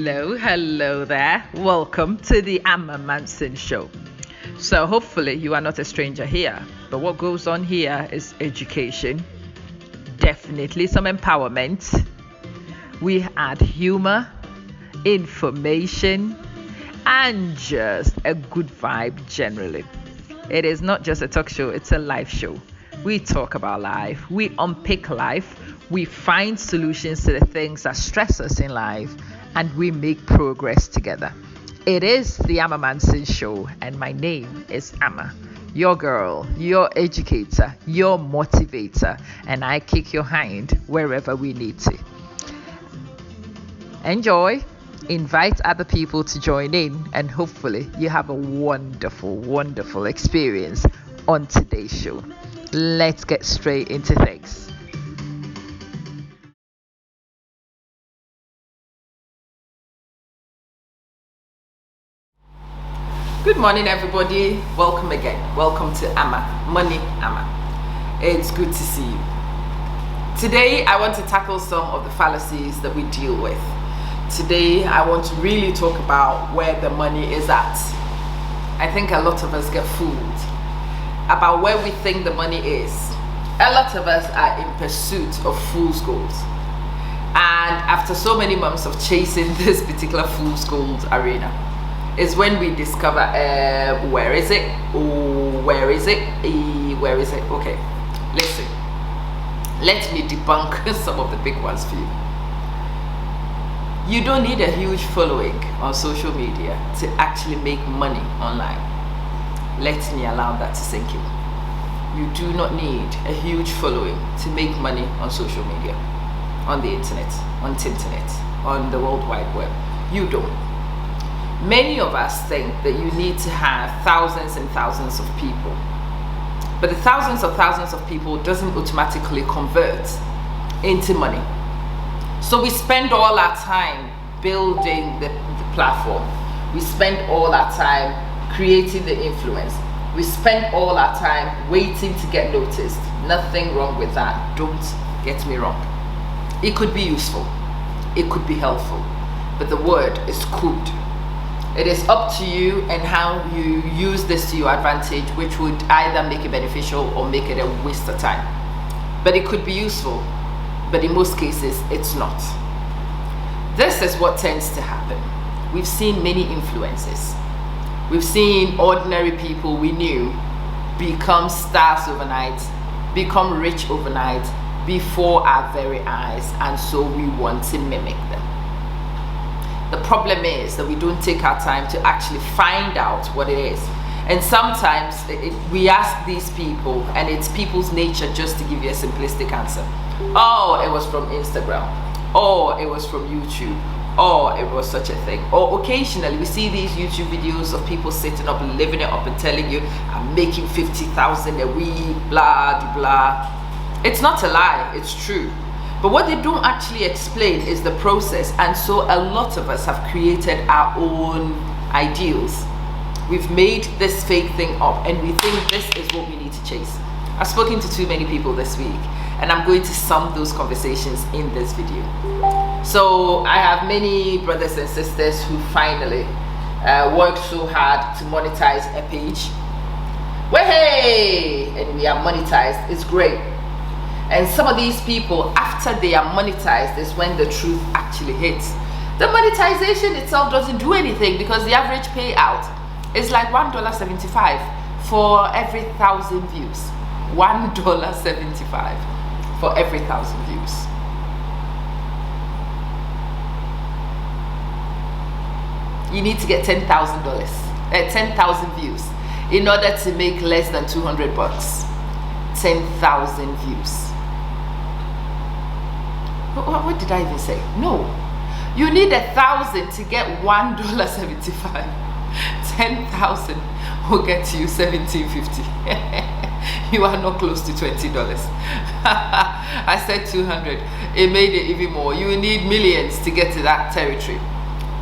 Hello there. Welcome to the Amma Manson Show. So, hopefully, you are not a stranger here. But what goes on here is education, definitely some empowerment. We add humor, information, and just a good vibe generally. It is not just a talk show, it's a live show. We talk about life, we unpick life, we find solutions to the things that stress us in life, and we make progress together. It is the Amma Manson Show, and my name is Amma, your girl, your educator, your motivator, and I kick your hind wherever we need to. Enjoy, invite other people to join in, and hopefully you have a wonderful experience on today's show. Let's get straight into things. Good morning, everybody. Welcome again. Welcome to Amma, Money Amma. It's good to see you. Today, I want to tackle some of the fallacies that we deal with. Today, I want to really talk about where the money is at. I think a lot of us get fooled about where we think the money is. A lot of us are in pursuit of fool's gold. And after so many months of chasing this particular fool's gold arena, is when we discover where is it? Where is it? Okay, listen. Let me debunk some of the big ones for you. You don't need a huge following on social media to actually make money online. Let me allow that to sink in. You do not need a huge following to make money on social media, on the internet, on Tinternet, on the World Wide Web. You don't. Many of us think that you need to have thousands and thousands of people, but the thousands of people doesn't automatically convert into money. So we spend all our time building the platform. We spend all our time creating the influence. We spend all our time waiting to get noticed. Nothing wrong with that. Don't get me wrong. It could be useful. It could be helpful. But the word is could. It is up to you and how you use this to your advantage, which would either make it beneficial or make it a waste of time. But it could be useful, but in most cases, it's not. This is what tends to happen. We've seen many influences. We've seen ordinary people we knew become stars overnight, become rich overnight before our very eyes, and so we want to mimic them. The problem is that we don't take our time to actually find out what it is. And sometimes we ask these people, and it's people's nature just to give you a simplistic answer. Oh, it was from Instagram. Oh, it was from YouTube. Oh, it was such a thing. Or occasionally we see these YouTube videos of people sitting up and living it up and telling you, I'm making 50,000 a week, blah, blah. It's not a lie, it's true. But what they don't actually explain is the process, and so a lot of us have created our own ideals. We've made this fake thing up, and we think this is what we need to chase. I've spoken to too many people this week, and I'm going to sum those conversations in this video. So I have many brothers and sisters who finally worked so hard to monetize a page. Well, hey, and we are monetized. It's great. And some of these people, after they are monetized, is when the truth actually hits. The monetization itself doesn't do anything because the average payout is like $1.75 for every 1,000 views. $1.75 for every 1,000 views. You need to get $10,000 views in order to make less than $200. 10,000 views. What did I even say? No. You need 1,000 to get $1.75. 10,000 will get you $17.50. You are not close to $20. I said 200. It made it even more. You need millions to get to that territory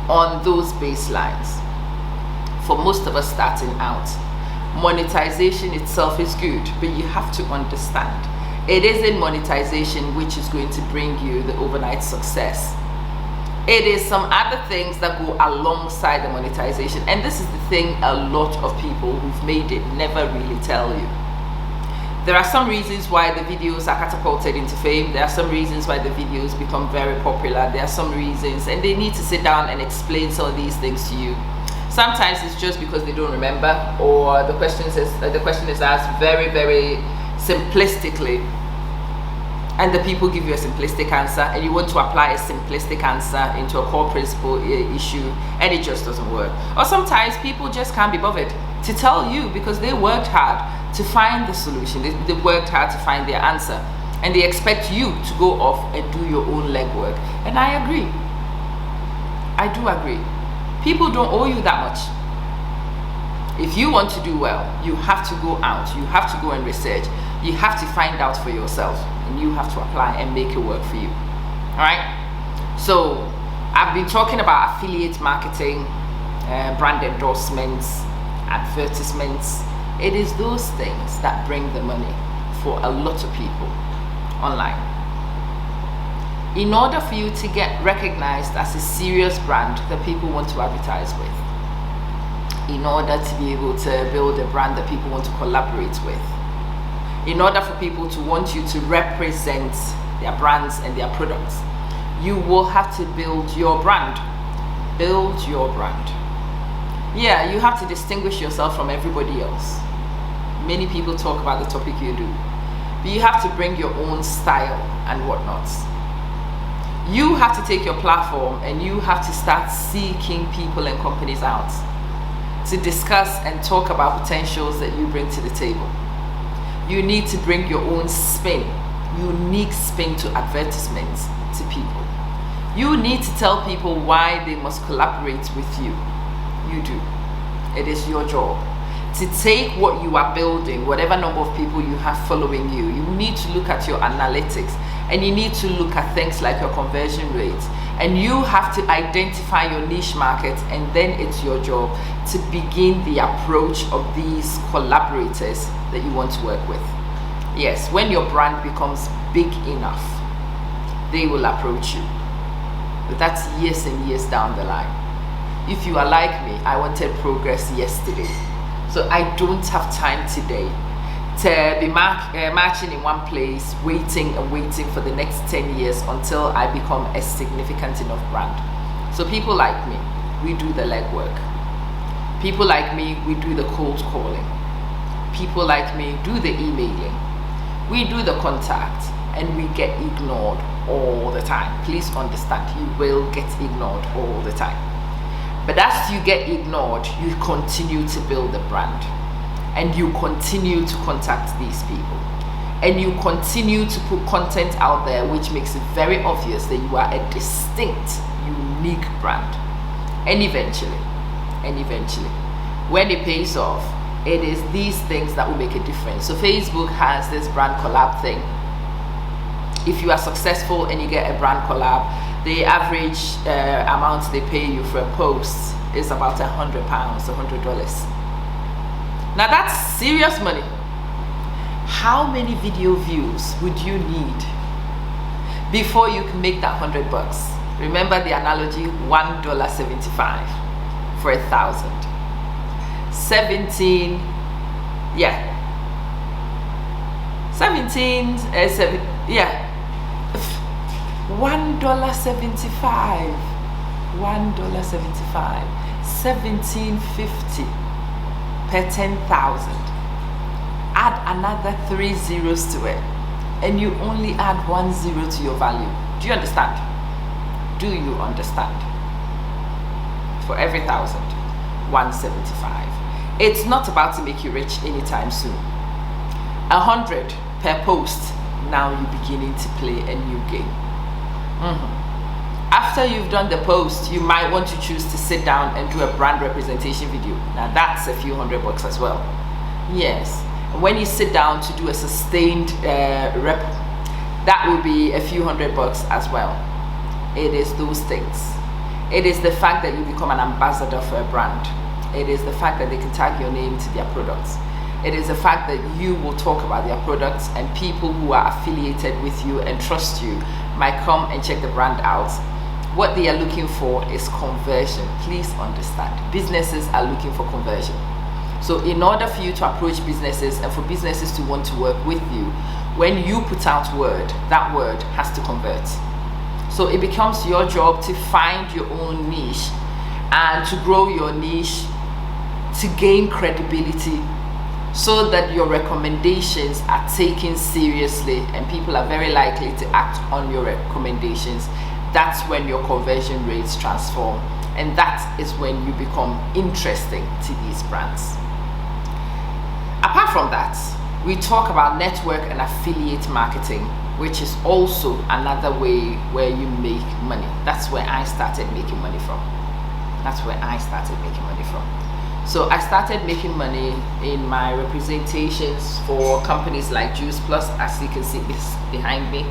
on those baselines. For most of us starting out, monetization itself is good, but you have to understand it isn't monetization which is going to bring you the overnight success. It is some other things that go alongside the monetization, and this is the thing a lot of people who've made it never really tell you. There are some reasons why the videos are catapulted into fame. There are some reasons why the videos become very popular. There are some reasons, and they need to sit down and explain some of these things to you. Sometimes it's just because they don't remember, or the question is asked very, very simplistically, and the people give you a simplistic answer, and you want to apply a simplistic answer into a core principle issue, and it just doesn't work. Or sometimes people just can't be bothered to tell you because they worked hard to find the solution. They worked hard to find their answer, and they expect you to go off and do your own legwork. And I agree. I do agree. People don't owe you that much. If you want to do well, you have to go out, you have to go and research, you have to find out for yourself, and you have to apply and make it work for you. All right? So I've been talking about affiliate marketing, brand endorsements, advertisements. It is those things that bring the money for a lot of people online. In order for you to get recognized as a serious brand that people want to advertise with, in order to be able to build a brand that people want to collaborate with, in order for people to want you to represent their brands and their products, you will have to build your brand. Build your brand. Yeah, you have to distinguish yourself from everybody else. Many people talk about the topic you do, but you have to bring your own style and whatnot. You have to take your platform and you have to start seeking people and companies out to discuss and talk about potentials that you bring to the table. You need to bring your own spin, unique spin to advertisements to people. You need to tell people why they must collaborate with you. You do. It is your job to take what you are building, whatever number of people you have following you. You need to look at your analytics, and you need to look at things like your conversion rates, and you have to identify your niche market, and then it's your job to begin the approach of these collaborators that you want to work with. Yes, when your brand becomes big enough, they will approach you, but that's years and years down the line. If you are like me, I wanted progress yesterday, so I don't have time today to be marching in one place, waiting and waiting for the next 10 years until I become a significant enough brand. So people like me, we do the legwork. People like me, we do the cold calling. People like me do the emailing. We do the contact, and we get ignored all the time. Please understand, you will get ignored all the time. But as you get ignored, you continue to build a brand, and you continue to contact these people, and you continue to put content out there which makes it very obvious that you are a distinct, unique brand. And eventually, when it pays off, it is these things that will make a difference. So Facebook has this brand collab thing. If you are successful and you get a brand collab, the average amount they pay you for a post is about £100, $100. Now that's serious money. How many video views would you need before you can make that $100? Remember the analogy, $1.75 for 1,000. 17, yeah. 17, yeah. $1.75. $1.75. $17.50 per 10,000. Add another 3 zeros to it, and you only add 1 zero to your value. Do you understand? Do you understand? For every 1,000, $1.75. It's not about to make you rich anytime soon. 100 per post. Now you're beginning to play a new game. After you've done the post, you might want to choose to sit down and do a brand representation video. Now that's a few $100 as well. Yes. And when you sit down to do a sustained rep, that will be a few $100 as well. It is those things. It is the fact that you become an ambassador for a brand. It is the fact that they can tag your name to their products. It is the fact that you will talk about their products, and people who are affiliated with you and trust you might come and check the brand out, what they are looking for is conversion. Please understand, businesses are looking for conversion. So in order for you to approach businesses and for businesses to want to work with you, when you put out word, that word has to convert. So it becomes your job to find your own niche and to grow your niche, to gain credibility, so that your recommendations are taken seriously and people are very likely to act on your recommendations. That's when your conversion rates transform, and that is when you become interesting to these brands. Apart from that, we talk about network and affiliate marketing, which is also another way where you make money. That's where I started making money from. So I started making money in my representations for companies like Juice Plus. As you can see this behind me,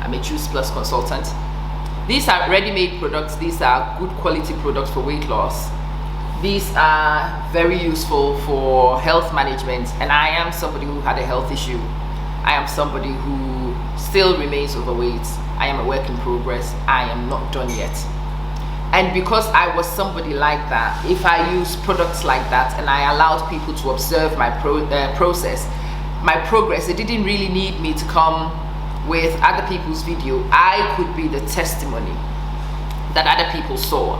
I'm a Juice Plus consultant. These are ready-made products. These are good quality products for weight loss. These are very useful for health management, and I am somebody who had a health issue. I am somebody who still remains overweight. I am a work in progress. I am not done yet. And because I was somebody like that, if I use products like that and I allowed people to observe my process, my progress, it didn't really need me to come with other people's video. I could be the testimony that other people saw,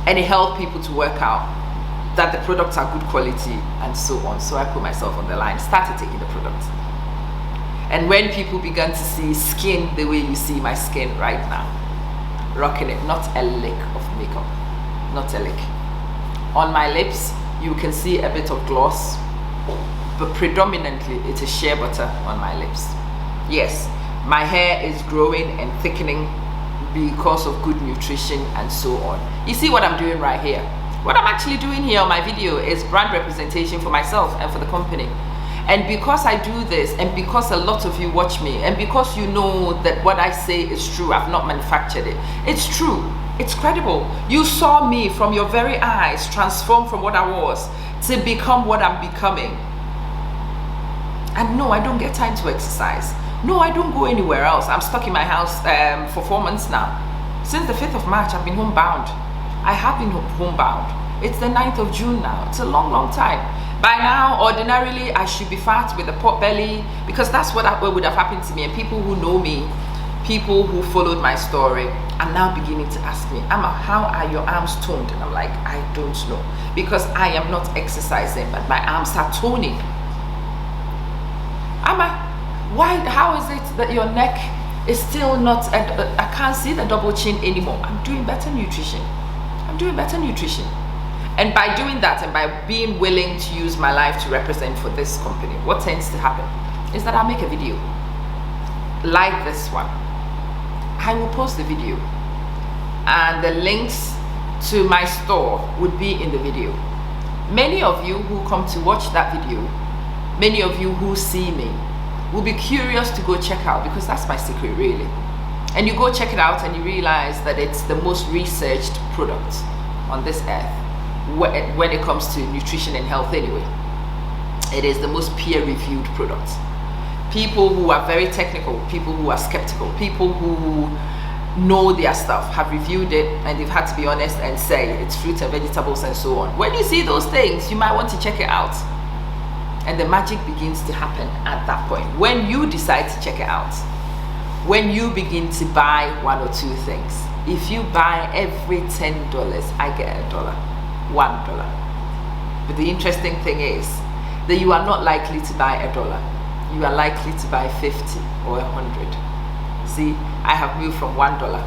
and it helped people to work out that the products are good quality and so on. So I put myself on the line, started taking the products. And when people began to see skin the way you see my skin right now, rocking it, not a lick of makeup, not a lick. On my lips, you can see a bit of gloss, but predominantly it is shea butter on my lips. Yes, my hair is growing and thickening because of good nutrition and so on. You see what I'm doing right here? What I'm actually doing here on my video is brand representation for myself and for the company. And because I do this, and because a lot of you watch me, and because you know that what I say is true, I've not manufactured it, it's true, it's credible. You saw me from your very eyes transform from what I was to become what I'm becoming. And no, I don't get time to exercise. No, I don't go anywhere else. I'm stuck in my house for 4 months now. Since the 5th of March, I've been homebound. I have been homebound. It's the 9th of June now. It's a long, long time. By now, ordinarily, I should be fat with a pot belly, because that's what would have happened to me. And people who know me, people who followed my story, are now beginning to ask me, Amma, how are your arms toned? And I'm like, I don't know, because I am not exercising, but my arms are toning. Amma, why? How is it that your neck is still not? I can't see the double chin anymore. I'm doing better nutrition. And by doing that, and by being willing to use my life to represent for this company, what tends to happen is that I'll make a video like this one. I will post the video, and the links to my store would be in the video. Many of you who come to watch that video, many of you who see me, will be curious to go check out, because that's my secret really. And you go check it out and you realize that it's the most researched product on this earth when it comes to nutrition and health anyway. It is the most peer-reviewed product. People who are very technical, people who are skeptical, people who know their stuff have reviewed it, and they've had to be honest and say it's fruits and vegetables and so on. When you see those things, you might want to check it out. And the magic begins to happen at that point. When you decide to check it out, when you begin to buy one or two things. If you buy every $10, I get $1. $1. But the interesting thing is that you are not likely to buy $1. You are likely to buy 50 or 100. See, I have moved from $1.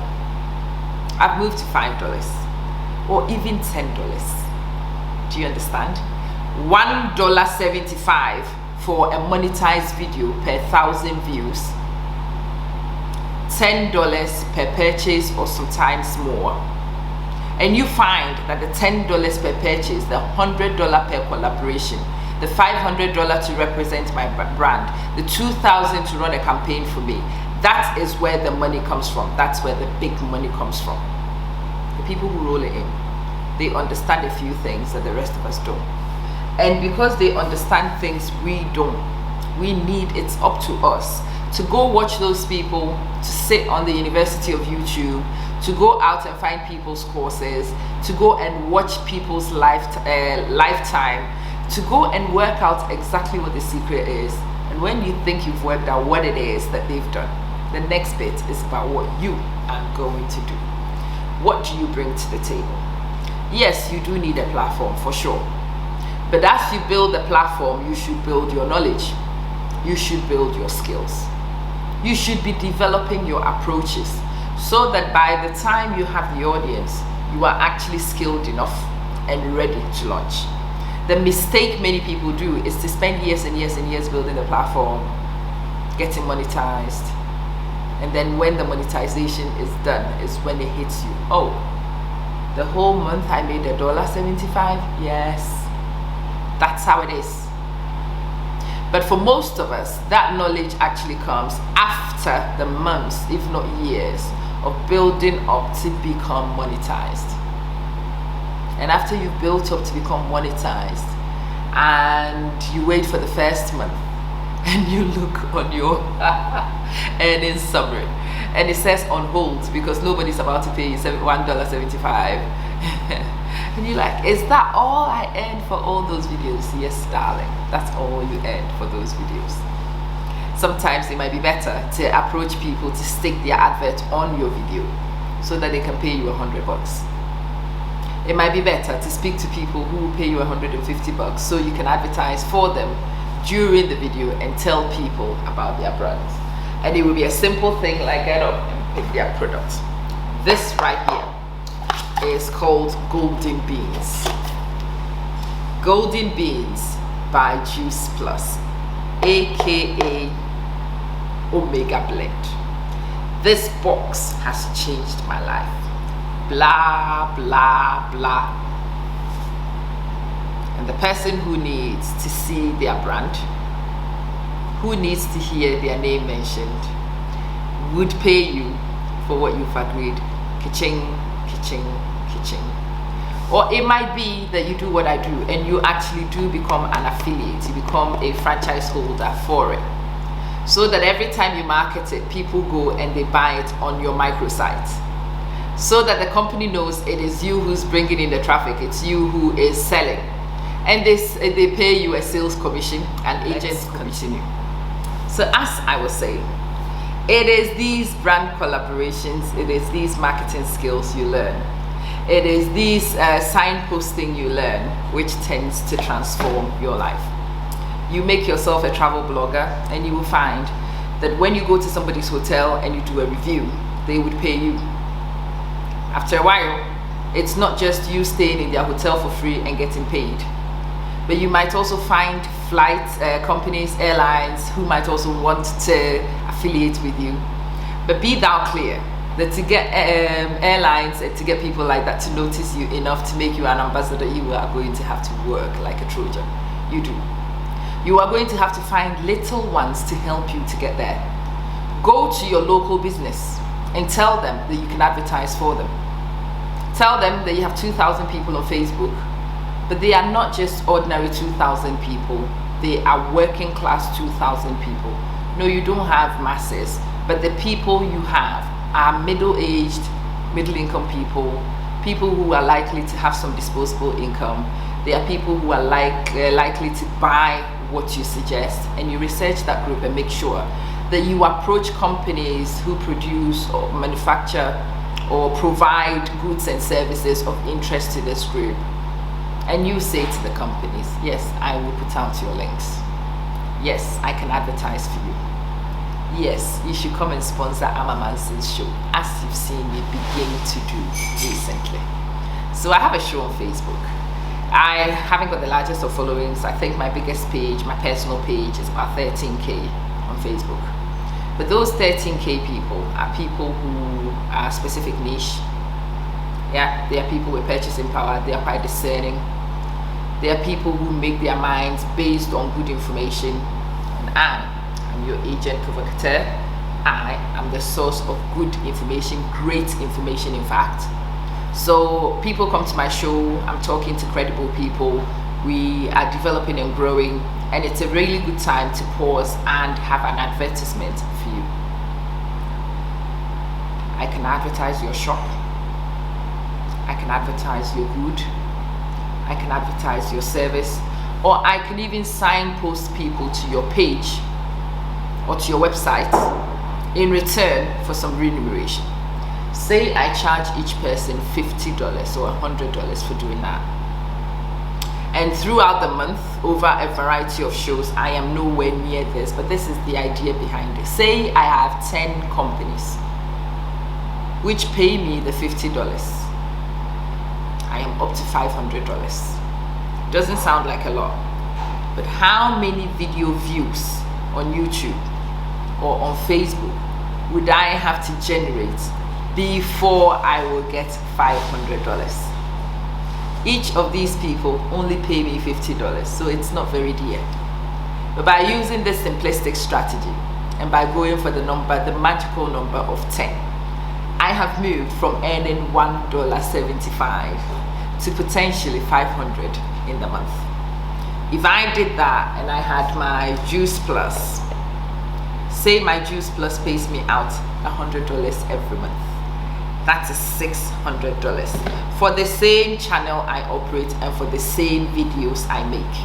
I've moved to $5 or even $10. Do you understand? $1.75 for a monetized video per 1,000 views. $10 per purchase or sometimes more. And you find that the $10 per purchase, the $100 per collaboration, the $500 to represent my brand, the $2,000 to run a campaign for me, that is where the money comes from. That's where the big money comes from. The people who roll it in, they understand a few things that the rest of us don't. And because they understand things we don't, it's up to us to go watch those people, to sit on the University of YouTube, to go out and find people's courses, to go and watch people's lifetime, to go and work out exactly what the secret is. And when you think you've worked out what it is that they've done, the next bit is about what you are going to do. What do you bring to the table? Yes, you do need a platform for sure. But as you build the platform, you should build your knowledge. You should build your skills. You should be developing your approaches so that by the time you have the audience, you are actually skilled enough and ready to launch. The mistake many people do is to spend years and years and years building the platform, getting monetized, and then when the monetization is done is when it hits you. Oh, the whole month I made $1.75. Yes, that's how it is. But for most of us, that knowledge actually comes after the months, if not years, of building up to become monetized. And after you've built up to become monetized and you wait for the first month and you look on your earnings summary and it says on hold because nobody's about to pay you $1.75. And you're like, is that all I earned for all those videos? Yes, darling, that's all you earned for those videos. Sometimes it might be better to approach people to stick their advert on your video so that they can pay you $100. It might be better to speak to people who will pay you $150 so you can advertise for them during the video and tell people about their brands. And it will be a simple thing like get up and pick their product. This right here is called Golden Beans. Golden Beans by Juice Plus, aka Omega Blend. This box has changed my life. Blah, blah, blah. And the person who needs to see their brand, who needs to hear their name mentioned, would pay you for what you've agreed. Ka-ching, ka-ching, ka-ching. Or it might be that you do what I do and you actually do become an affiliate, you become a franchise holder for it. So that every time you market it, people go and they buy it on your microsite. So that the company knows it is you who's bringing in the traffic, it's you who is selling. And they pay you a sales commission and agents continue. So as I was saying, it is these brand collaborations, it is these marketing skills you learn. It is these signposting you learn which tends to transform your life. You make yourself a travel blogger and you will find that when you go to somebody's hotel and you do a review, they would pay you. After a while, it's not just you staying in their hotel for free and getting paid, but you might also find flight companies, airlines who might also want to affiliate with you. But be thou clear that to get airlines and to get people like that to notice you enough to make you an ambassador, you are going to have to work like a Trojan. You do. You are going to have to find little ones to help you to get there. Go to your local business and tell them that you can advertise for them. Tell them that you have 2,000 people on Facebook, but they are not just ordinary 2,000 people. They are working class 2,000 people. No, you don't have masses, but the people you have are middle-aged, middle-income people, people who are likely to have some disposable income. They are people who are likely to buy what you suggest, and you research that group and make sure that you approach companies who produce or manufacture or provide goods and services of interest to this group. And you say to the companies, yes, I will put out your links. Yes, I can advertise for you. Yes, you should come and sponsor Ama Manson's show, as you've seen me begin to do recently. So I have a show on Facebook. I haven't got the largest of followings. I think my biggest page, my personal page, is about 13K on Facebook. But those 13K people are people who are specific niche. Yeah, they are people with purchasing power. They are quite discerning. They are people who make their minds based on good information. And I'm your agent provocateur. I am the source of good information, great information in fact. So people come to my show, I'm talking to credible people We are developing and growing, and it's a really good time to pause and have an advertisement for you. I can advertise your shop. I can advertise your good. I can advertise your service, or I can even signpost people to your page or to your website in return for some remuneration. Say I charge each person $50 or $100 for doing that. And throughout the month, over a variety of shows, I am nowhere near this, but this is the idea behind it. Say I have 10 companies which pay me the $50. I am up to $500. Doesn't sound like a lot, but how many video views on YouTube or on Facebook would I have to generate before I will get $500? Each of these people only pay me $50, so it's not very dear. But by using this simplistic strategy and by going for the magical number of 10, I have moved from earning $1.75 to potentially $500 in the month. If I did that and I had my Juice Plus, say my Juice Plus pays me out $100 every month, that is $600 for the same channel I operate and for the same videos I make.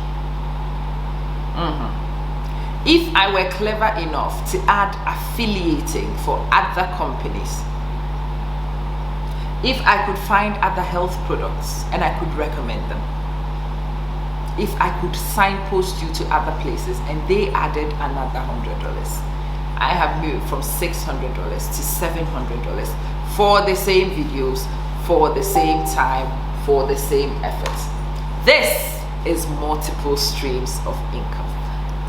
If I were clever enough to add affiliating for other companies, if I could find other health products and I could recommend them, if I could signpost you to other places and they added another $100, I have moved from $600 to $700 for the same videos, for the same time, for the same efforts. This is multiple streams of income.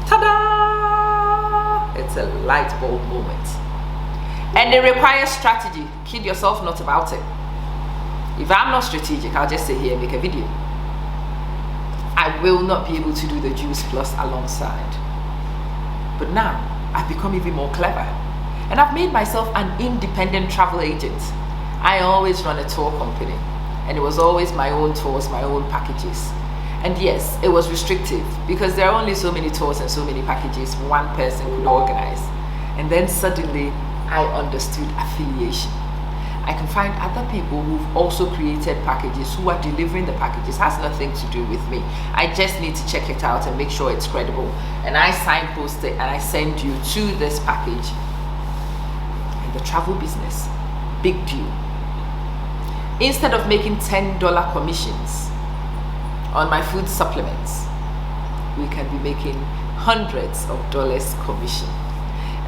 Ta-da! It's a light bulb moment. And it requires strategy. Kid yourself not about it. If I'm not strategic, I'll just sit here and make a video. I will not be able to do the Juice Plus alongside. But now, I've become even more clever. And I've made myself an independent travel agent. I always run a tour company. And it was always my own tours, my own packages. And yes, it was restrictive because there are only so many tours and so many packages one person could organize. And then suddenly, I understood affiliation. I can find other people who've also created packages who are delivering the packages. Has nothing to do with me. I just need to check it out and make sure it's credible. And I signpost it and I send you to this package. In the travel business, big deal. Instead of making $10 commissions on my food supplements, we can be making hundreds of dollars commission.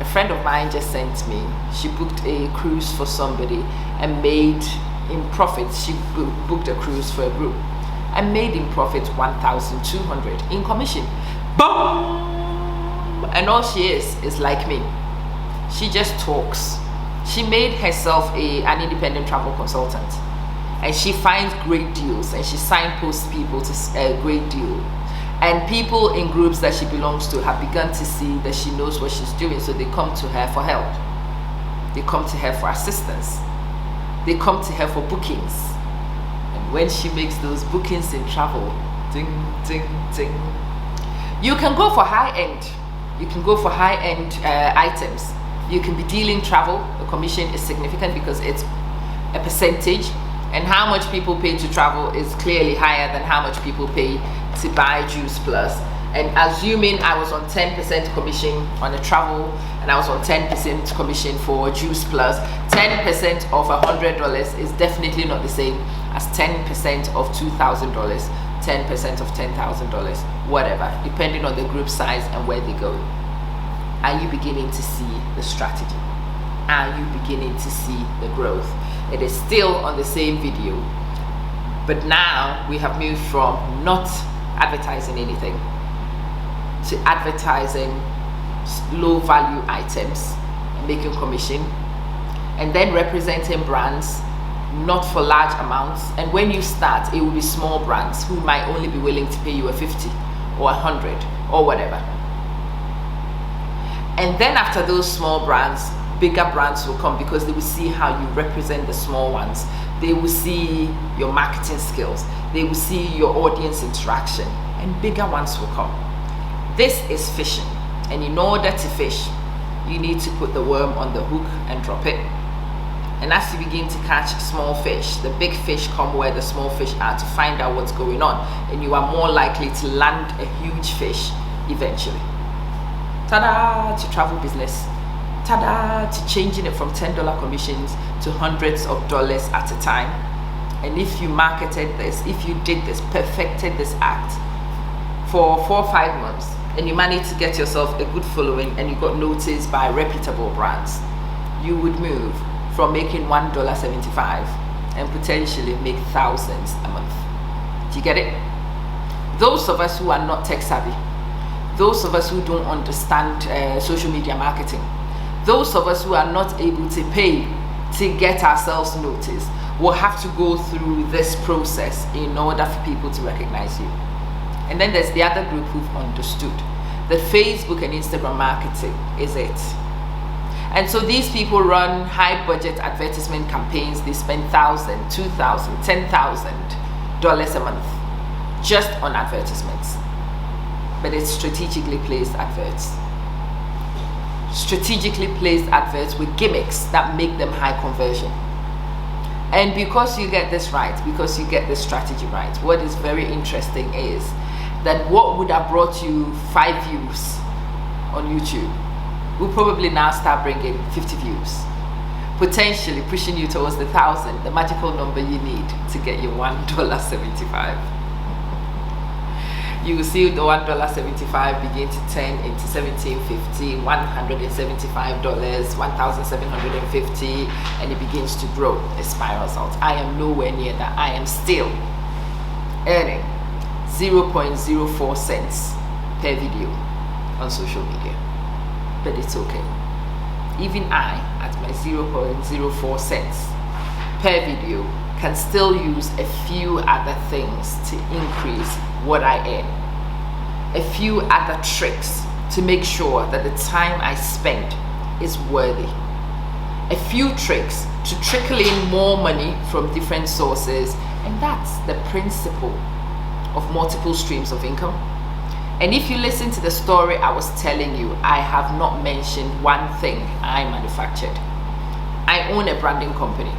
A friend of mine just sent me, she booked a cruise for somebody and made in profit, she booked a cruise for a group and made in profit $1,200 in commission. Boom! And all she is like me. She just talks. She made herself an independent travel consultant, and she finds great deals and she signposts people to a great deal. And people in groups that she belongs to have begun to see that she knows what she's doing, so they come to her for help. They come to her for assistance. They come to her for bookings. And when she makes those bookings in travel, ding, ding, ding. You can go for high-end. You can go for high-end items. You can be dealing travel. The commission is significant because it's a percentage. And how much people pay to travel is clearly higher than how much people pay to buy Juice Plus. And assuming I was on 10% commission on a travel and I was on 10% commission for Juice Plus, 10% of $100 is definitely not the same as 10% of $2,000, 10% of $10,000, whatever, depending on the group size and where they go. Are you beginning to see the strategy? Are you beginning to see the growth? It is still on the same video, but now we have moved from not advertising anything to advertising low value items and making commission, and then representing brands not for large amounts. And when you start, it will be small brands who might only be willing to pay you a 50 or 100 or whatever. And then after those small brands, bigger brands will come because they will see how you represent the small ones. They will see your marketing skills. They will see your audience interaction. and bigger ones will come. This is fishing, and in order to fish, you need to put the worm on the hook and drop it. And as you begin to catch small fish, the big fish come where the small fish are to find out what's going on, and you are more likely to land a huge fish eventually. Ta-da to travel business. Ta-da to changing it from $10 commissions to hundreds of dollars at a time. And if you marketed this, if you did this, perfected this act for 4 or 5 months, and you managed to get yourself a good following and you got noticed by reputable brands, you would move from making $1.75 and potentially make thousands a month. Do you get it? Those of us who are not tech savvy, those of us who don't understand social media marketing, those of us who are not able to pay to get ourselves noticed, will have to go through this process in order for people to recognize you. And then there's the other group who've understood that Facebook and Instagram marketing is it. And so these people run high budget advertisement campaigns. They spend $1,000, $2,000, $10,000 a month just on advertisements. But it's strategically placed adverts. Strategically placed adverts with gimmicks that make them high conversion. And because you get this right, because you get this strategy right, what is very interesting is that what would have brought you 5 views on YouTube will probably now start bringing 50 views, potentially pushing you towards the 1,000, the magical number you need to get your $1.75. You will see the $1.75 begin to turn into $17.50, $175, $1,750, and it begins to grow. It spirals out. I am nowhere near that. I am still earning 0.04 cents per video on social media, but it's okay. Even I, at my 0.04 cents per video, can still use a few other things to increase what I earn, a few other tricks to make sure that the time I spend is worthy, a few tricks to trickle in more money from different sources, and that's the principle of multiple streams of income. And if you listen to the story I was telling you, I have not mentioned one thing I manufactured. I own a branding company,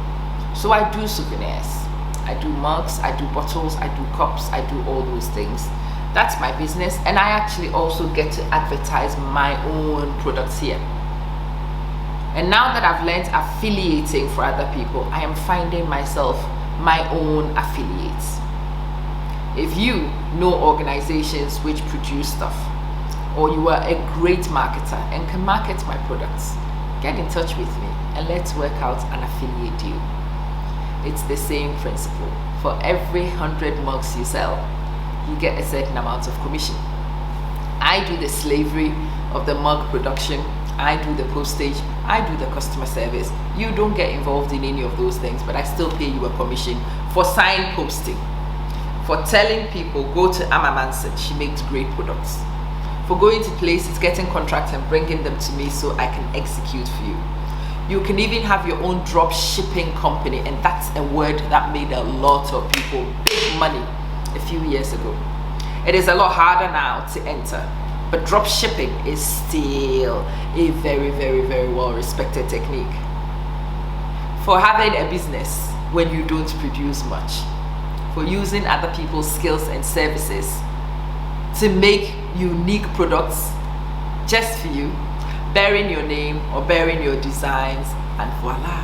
so I do souvenirs, I do mugs, I do bottles, I do cups, I do all those things. That's my business, and I actually also get to advertise my own products here. And now that I've learned affiliating for other people, I am finding myself my own affiliates. If you know organizations which produce stuff, or you are a great marketer and can market my products, get in touch with me and let's work out an affiliate deal. It's the same principle. For every 100 mugs you sell, you get a certain amount of commission. I do the slavery of the mug production, I do the postage, I do the customer service. You don't get involved in any of those things, but I still pay you a commission for signposting, for telling people, go to Amma Manson, she makes great products, for going to places, getting contracts and bringing them to me so I can execute for you. You can even have your own drop shipping company, and that's a word that made a lot of people big money a few years ago. It is a lot harder now to enter, but drop shipping is still a very, very, very well respected technique. For having a business when you don't produce much, for using other people's skills and services to make unique products just for you, bearing your name or bearing your designs, and voila,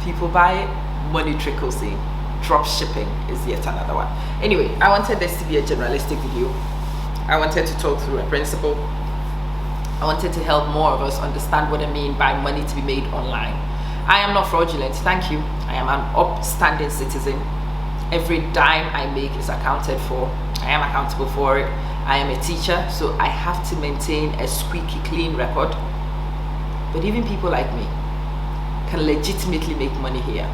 people buy it, money trickles in. Drop shipping is yet another one. Anyway, I wanted this to be a generalistic video. I wanted to talk through a principle. I wanted to help more of us understand what I mean by money to be made online. I am not fraudulent, thank you. I am an upstanding citizen. Every dime I make is accounted for. I am accountable for it. I am a teacher, so I have to maintain a squeaky clean record. But even people like me can legitimately make money here.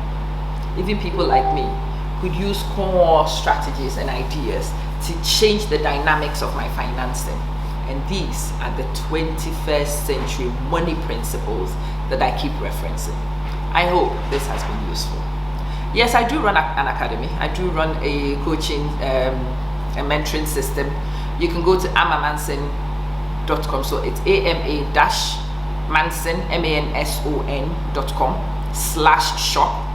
Even people like me could use core strategies and ideas to change the dynamics of my financing. And these are the 21st century money principles that I keep referencing. I hope this has been useful. Yes, I do run an academy. I do run a coaching, a mentoring system you can go to amamanson.com. So it's ama-manson, manson.com/shop.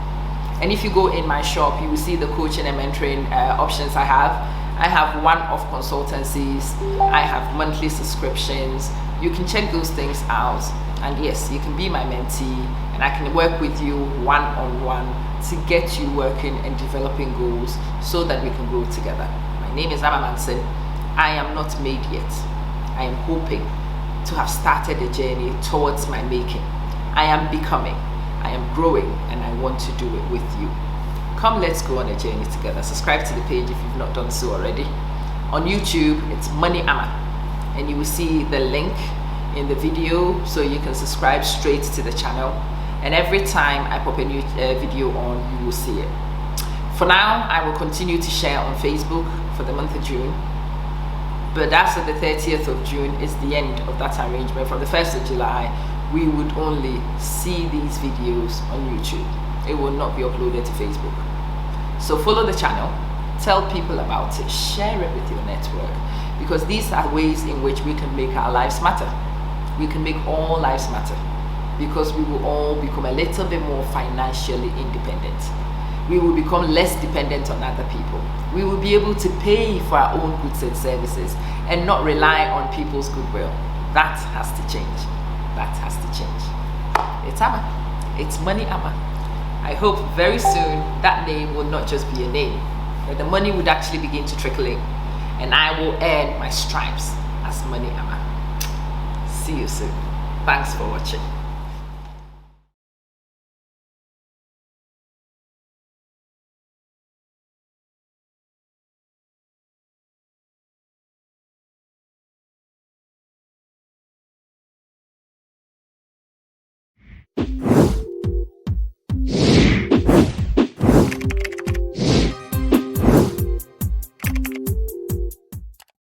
And if you go in my shop, you will see the coaching and mentoring options I have. I have one-off consultancies. I have monthly subscriptions. You can check those things out. And yes, you can be my mentee, and I can work with you one-on-one to get you working and developing goals so that we can grow together. My name is Ama Manson. I am not made yet. I am hoping to have started a journey towards my making. I am becoming. I am growing, and I want to do it with you. Come, let's go on a journey together. Subscribe to the page if you've not done so already. On YouTube, it's Money Ama, and you will see the link in the video so you can subscribe straight to the channel. And every time I pop a new video on, you will see it. For now, I will continue to share on Facebook for the month of June. But as of the 30th of June is the end of that arrangement. From the 1st of July, we would only see these videos on YouTube. It will not be uploaded to Facebook. So follow the channel, tell people about it, share it with your network, because these are ways in which we can make our lives matter. We can make all lives matter, because we will all become a little bit more financially independent. We will become less dependent on other people. We will be able to pay for our own goods and services and not rely on people's goodwill. That has to change. That has to change. It's Ama. It's Money Ama. I hope very soon that name will not just be a name, but the money would actually begin to trickle in, and I will earn my stripes as Money Ama. See you soon. Thanks for watching.